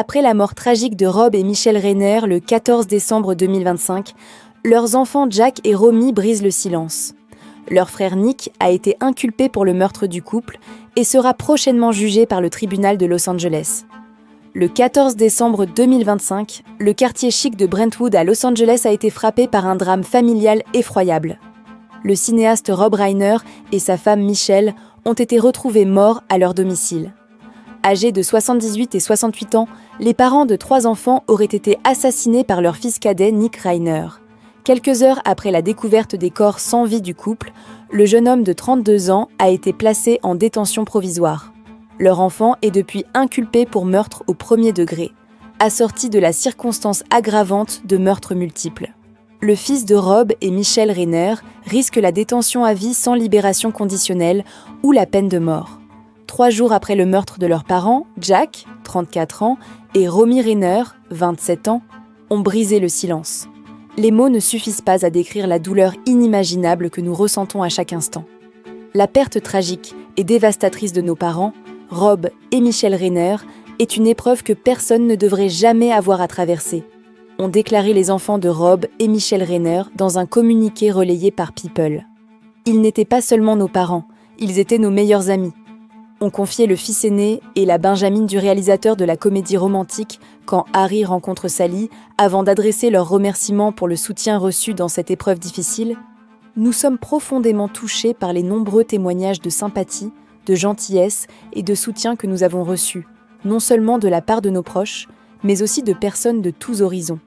Après la mort tragique de Rob et Michelle Rayner le 14 décembre 2025, leurs enfants Jack et Romy brisent le silence. Leur frère Nick a été inculpé pour le meurtre du couple et sera prochainement jugé par le tribunal de Los Angeles. Le 14 décembre 2025, le quartier chic de Brentwood à Los Angeles a été frappé par un drame familial effroyable. Le cinéaste Rob Reiner et sa femme Michelle ont été retrouvés morts à leur domicile. Âgés de 78 et 68 ans, les parents de 3 enfants auraient été assassinés par leur fils cadet Nick Reiner. Quelques heures après la découverte des corps sans vie du couple, le jeune homme de 32 ans a été placé en détention provisoire. Leur enfant est depuis inculpé pour meurtre au premier degré, assorti de la circonstance aggravante de meurtres multiples. Le fils de Rob et Michelle Rayner risque la détention à vie sans libération conditionnelle ou la peine de mort. 3 jours après le meurtre de leurs parents, Jack, 34 ans, et Romy Rayner, 27 ans, ont brisé le silence. Les mots ne suffisent pas à décrire la douleur inimaginable que nous ressentons à chaque instant. La perte tragique et dévastatrice de nos parents, Rob et Michelle Rayner, est une épreuve que personne ne devrait jamais avoir à traverser, ont déclaré les enfants de Rob et Michelle Rayner dans un communiqué relayé par People. Ils n'étaient pas seulement nos parents, ils étaient nos meilleurs amis. Ont confié le fils aîné et la benjamine du réalisateur de la comédie romantique Quand Harry rencontre Sally, avant d'adresser leurs remerciements pour le soutien reçu dans cette épreuve difficile. Nous sommes profondément touchés par les nombreux témoignages de sympathie, de gentillesse et de soutien que nous avons reçus, non seulement de la part de nos proches, mais aussi de personnes de tous horizons.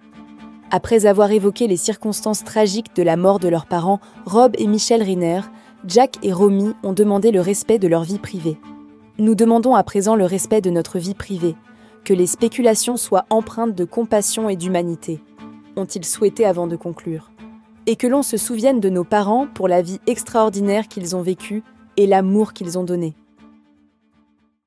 Après avoir évoqué les circonstances tragiques de la mort de leurs parents, Rob et Michelle Rayner, Jack et Romy ont demandé le respect de leur vie privée. Nous demandons à présent le respect de notre vie privée, que les spéculations soient empreintes de compassion et d'humanité, ont-ils souhaité avant de conclure, et que l'on se souvienne de nos parents pour la vie extraordinaire qu'ils ont vécue et l'amour qu'ils ont donné.